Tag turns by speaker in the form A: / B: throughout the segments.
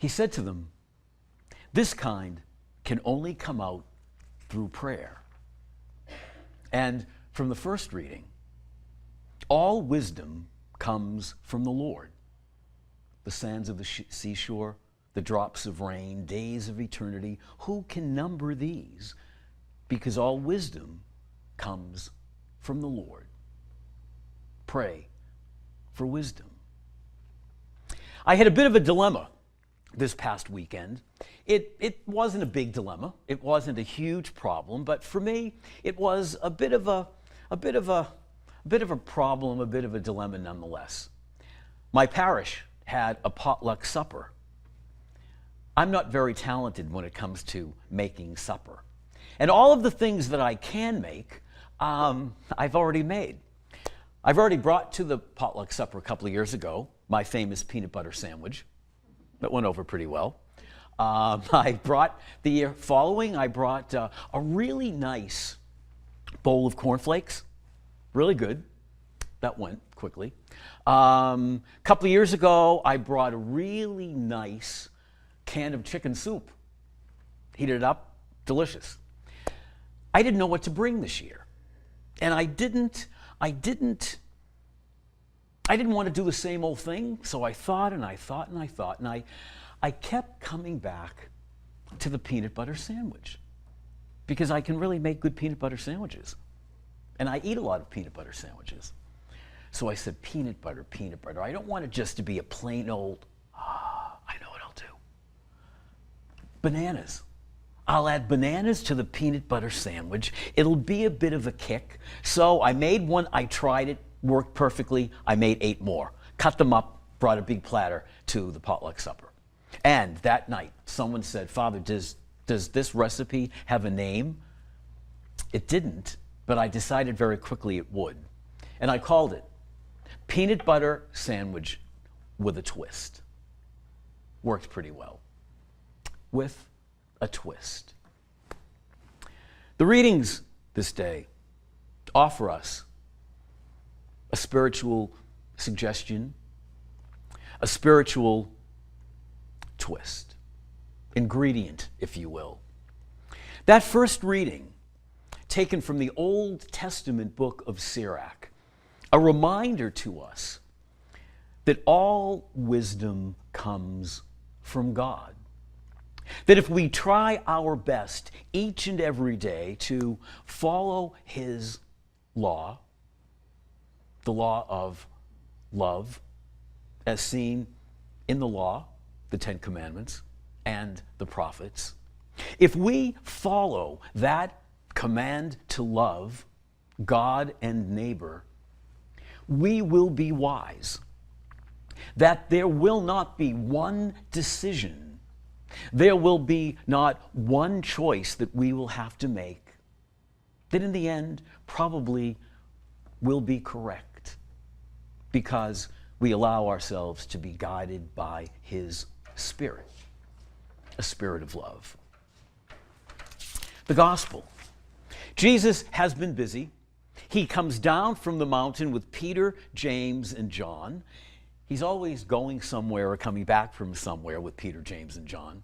A: He said to them, "This kind can only come out through prayer." And from the first reading, all wisdom comes from the Lord. The sands of the seashore, the drops of rain, days of eternity, who can number these? Because all wisdom comes from the Lord. Pray for wisdom. I had a bit of a dilemma this past weekend. It wasn't a big dilemma. It wasn't a huge problem, but for me, it was a bit of a problem, a bit of a dilemma nonetheless. My parish had a potluck supper. I'm not very talented when it comes to making supper. And all of the things that I can make, I've already made. I've already brought to the potluck supper a couple of years ago my famous peanut butter sandwich. That went over pretty well. I brought the year following, I brought a really nice bowl of cornflakes. Really good. That went quickly. A couple of years ago, I brought a really nice can of chicken soup. Heated it up, delicious. I didn't know what to bring this year. And I didn't want to do the same old thing, so I thought and I kept coming back to the peanut butter sandwich because I can really make good peanut butter sandwiches. And I eat a lot of peanut butter sandwiches. So I said, peanut butter. I don't want it just to be a plain old, I know what I'll do. Bananas. I'll add bananas to the peanut butter sandwich. It'll be a bit of a kick. So I made one, I tried it, worked perfectly. I made 8 more. Cut them up, brought a big platter to the potluck supper. And that night, someone said, "Father, does this recipe have a name?" It didn't, but I decided very quickly it would. And I called it peanut butter sandwich with a twist. Worked pretty well. With a twist. The readings this day offer us a spiritual suggestion, a spiritual twist, ingredient, if you will. That first reading, taken from the Old Testament book of Sirach, a reminder to us that all wisdom comes from God. That if we try our best each and every day to follow His law, the law of love, as seen in the law, the 10 Commandments, and the prophets, if we follow that command to love God and neighbor, we will be wise. That there will not be one decision, there will be not one choice that we will have to make that in the end probably will be correct because we allow ourselves to be guided by His Spirit, a spirit of love. The gospel. Jesus has been busy. He comes down from the mountain with Peter, James, and John. He's always going somewhere or coming back from somewhere with Peter, James, and John.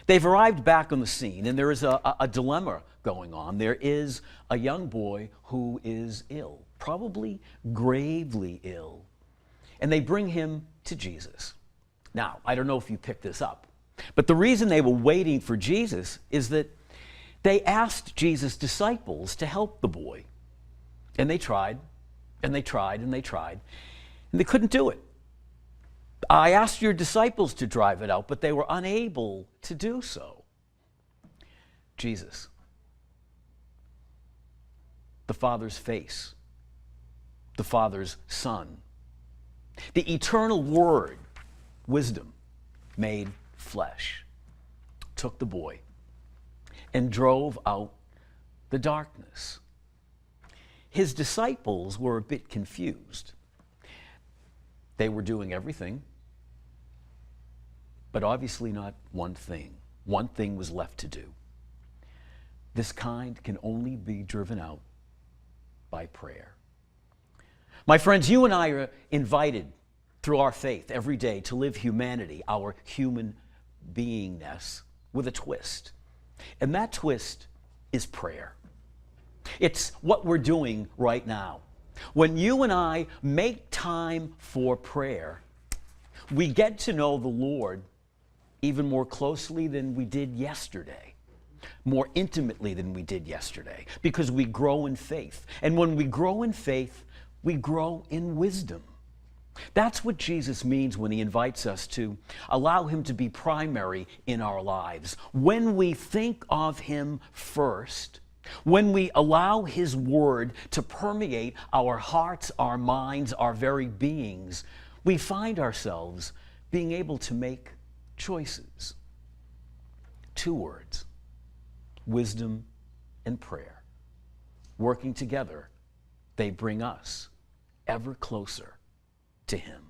A: They've arrived back on the scene, and there is a dilemma going on. There is a young boy who is ill, probably gravely ill, and they bring him to Jesus. Now, I don't know if you picked this up, but the reason they were waiting for Jesus is that they asked Jesus' disciples to help the boy. And they tried, and they tried, and they tried, and they couldn't do it. I asked your disciples to drive it out, but they were unable to do so. Jesus, the Father's face, the Father's Son, the eternal Word, wisdom, made flesh, took the boy and drove out the darkness. His disciples were a bit confused. They were doing everything, but obviously not one thing. One thing was left to do. This kind can only be driven out by prayer. My friends, you and I are invited through our faith every day to live humanity, our human beingness with a twist. And that twist is prayer. It's what we're doing right now. When you and I make time for prayer, we get to know the Lord even more closely than we did yesterday, more intimately than we did yesterday, because we grow in faith. And when we grow in faith, we grow in wisdom. That's what Jesus means when he invites us to allow him to be primary in our lives. When we think of him first, when we allow his word to permeate our hearts, our minds, our very beings, we find ourselves being able to make choices. 2 words: wisdom and prayer. Working together, they bring us ever closer to him.